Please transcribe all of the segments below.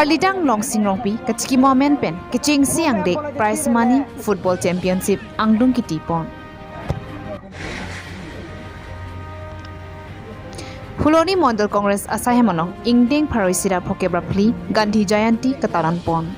Karlidang longsing rongpi kachiki moment pen kiching siang dek prize money football championship angdung kiti pon. Phuloni Mondal Congress asahemanong ingdeng pharoisira phokebrapli Gandhi Jayanti kataran pon.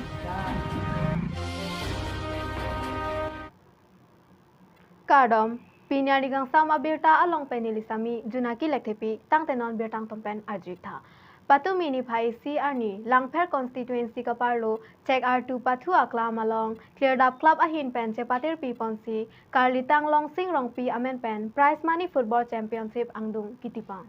Kardom Pinyadigang sama birta along penilisami junaki lektepi tang tenon birtang tompen ajrita. Patu mini phai si arni langpher constituency kaparlo check R2 patu aklam along cleared up club ahin pen chepatir piponsi karlitang long sing rongpi amen pen prize money football championship angdung kitipang.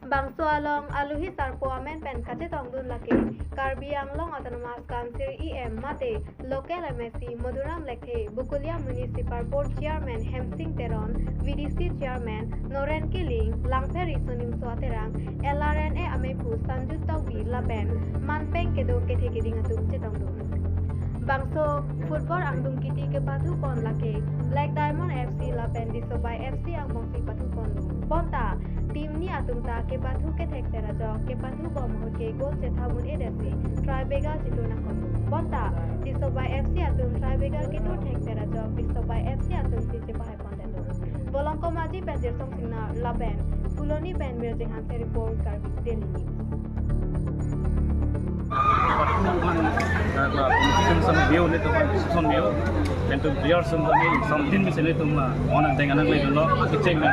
Bangso along aluhi sarpo amen pen kate tongdun lake Karbi Anglong Autonomous Council EM mate local MSC Maduram Lekhe Bukulia Municipal Board Chairman Hemsing Teron VDC Chairman Noren Kiling Langperi Sunim Suaterang LRNA Amepu Sanju Taubi Lapen Manpeng Kedo Kethe Keding Atum Chetongdun Bangso football angdung kiti ke patu pon lake Black Diamond FC Lapen disobai FC ang bongsi patu pon Bonta tim ni atumta ke patu ke thek terajo ke patu bom ke gol chethamun edasi Tribegal chituna kon Bonta disobai FC atum Tribegal ke tu thek terajo disobai FC atum tiche pahe pondendo Bolongko maji penjer song singna Lapen Phuloni pen mirje hanse report Karbi Daily News some view ni tu some view and to clear something ni sini tu orang dengan orang lain lo check ni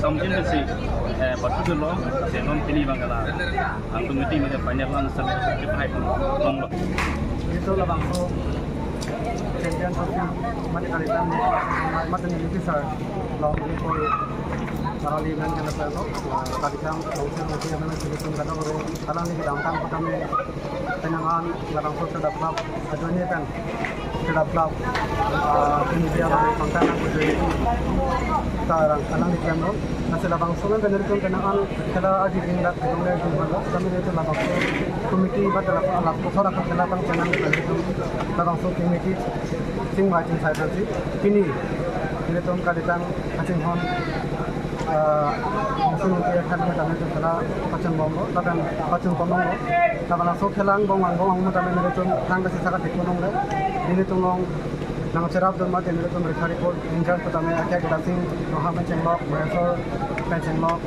something ni si patut lo senon pilih bangala angtu meeting ni banyak orang sampai cepat long lo itu lah bangso champion mati kali mati ni besar long ni pun Paralimen kan ada lo, tadi kan langsung yang mana sebelum kata baru, kalau ni downtown kita ni penangan langsung terdapat club, aduhnya kan terdapat ini dia orang konten yang berdiri sekarang, kalau ni kan lo, nasi langsung kan dari tu penangan kita aji tinggal di mana di mana, kami itu langsung komiti pada langsung orang kerja kan penang dari tu langsung komiti sing macam saya nanti, ini tu kadang macam hon musim ini akan kita nanti kita pacang bombo, tapi pacang bombo, tapi langsung kelang bomang tapi mereka tangga sisa kat ekonom le, ini tu ngong nang cerap tu mat ini tu mereka report injar pertama akhir kita sing Muhammad Mencenglok, Profesor Mencenglok,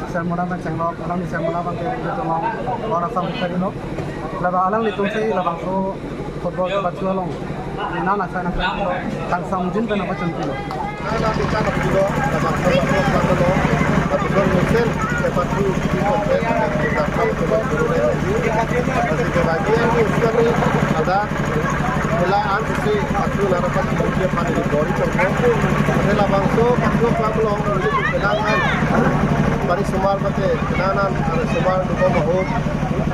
Sermona Mencenglok, alam ni Sermona bang kita tu ngong orang sama sekali lo, lalu alam itu sih labang tu football baju long, nana saya nak tang samjin tu nak pacang kilo. Kita bicara dulu tentang football betul musim sepak bola kita tahu masih bagian ini ada pelaan sisi aku larapan kemudian pada di bawah contoh adalah bangsa pasal pelong untuk kenangan dari semua mate kenanan ada semua dua mahut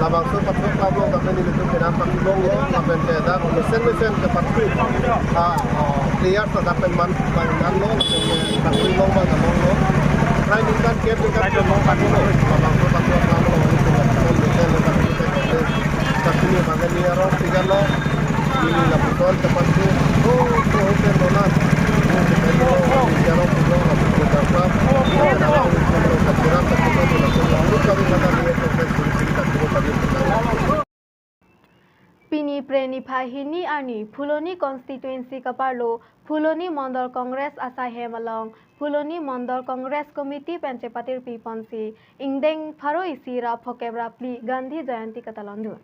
labangso pasal pelong tapi di itu kenanan pelong lapen ada mesin seperti player terdapat manfaat lo tapi pelong bang lo lain kan kita pelong pada lo labangso pasal pelong itu mesin tapi ni bagian ni orang tiga lo ini lah betul tempat tu hotel dolan Pini Preni Phahini Ani Phuloni constituency kaparlo Phuloni Mondal Congress asahem along Phuloni Mondal Congress Committee pencepatir piponsi ingdeng pharo isira phokebra pli Gandhi Jayanti katalondun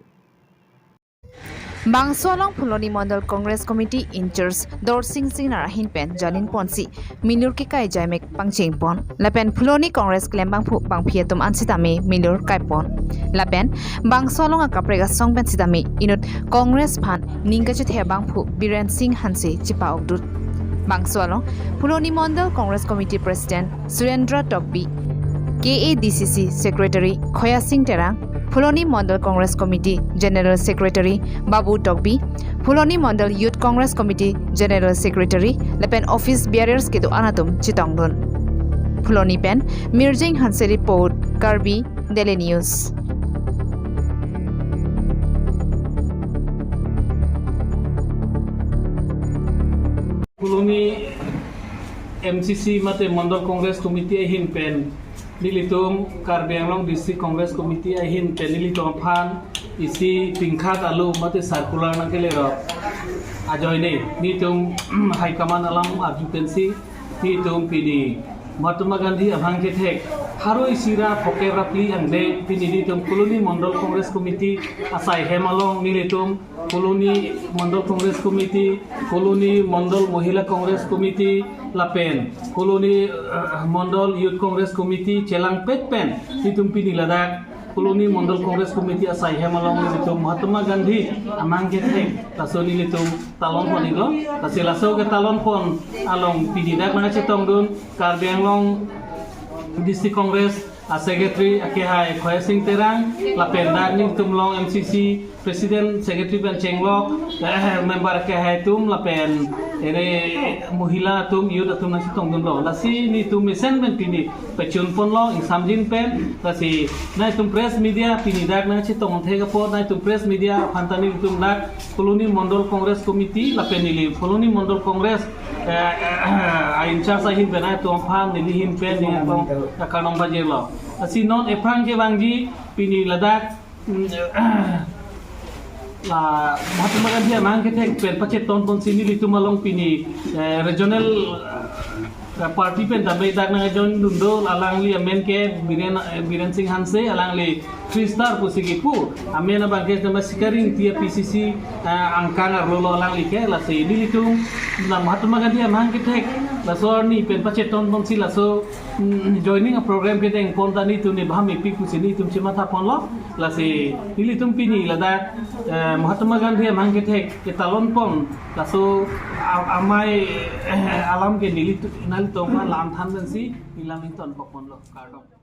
Bangso along Phuloni Mondal Congress Committee in charge Dor Singh Narahin Pen Jalin Ponsi Milur ki kai jaimek pangching pon Lapen Phuloni Congress klem bang phietum ansitame Milur kai pon Lapen Bangso along akaprega song pen sitame inut Congress phan ningka chethe bang phu Biren Singh Hanse chipa okdut Bangso along Phuloni Mondal Congress Committee President Surendra Tokbi KADCC Secretary Khoya Singh Terang Phuloni Mondal Congress Committee General Secretary Babu Tokbi, Phuloni Mondal Youth Congress Committee General Secretary Lepen Office Bearers Kedu Anatum Chitongdun. Phuloni Pen Mirjing Hanse Report Karbi Daily News. Phuloni MCC mate Mondal Congress Committee hin pen nilitung Karbi Anglong District Congress Committee ahin pen nilitung phan isi tingkat alu mate circular na kelero ajoy ne nitung High Command alam adjutancy nitung pini Mahatma Gandhi abhang ke thek haroi sira phoke rapli angde pini nitung Koloni Mandal Congress Committee asai hemalong nilitung Koloni Mandal Congress Committee Koloni Mandal Mohila Congress Committee Lapen Koloni Mandal Youth Congress Committee Chelang Petpen nitung pini Ladakh Koloni Mandal Congress Committee asai hemalong nilitung Mahatma Gandhi amang ke thek laso nilitung talon pon ilo lasi laso ke talon pon along pini dak na chetong dun Karbi Anglong District Congress Secretary Akehai Khoe Singh Terang Lapen dak ning tumlong MCC President Secretary Pen Chenglok member Akehai tum Lapen ere Mohila tum youth atum na chetong dun lo lasi ni tum mesen pen pini pechun pon lo ing samjin pen lasi na tum press media pini dak na chetong thega po na tum press media phantani tum dak Koloni Mandal Congress Committee Lapen nili Koloni Mandal Congress in charge ahin benai tu phan nili hin pen ni tong kanong baje lo asi non eprang ke bangji pini Ladakh la Mahatma Gandhi amang ke thek pen pache ton pon sini litu malong pini regional party pen dabai dak na jon dundo alang li amen ke Biren Singh Hanse alang li 3-star pusigi pu amen abang ke nama sikaring tia PCC angkang arlo alang li ke la se nilitung na Mahatma Gandhi amang ke thek la so ni pen pache ton pon si la so joining a program ke deng pon tani tu ni bhami pi kusini tum chima tha pon lo la se nilitung pini Ladakh Mahatma Gandhi amang ke thek ke talon pon la so amai alam ke nilitung lam than si nilaming ton pon lo kardom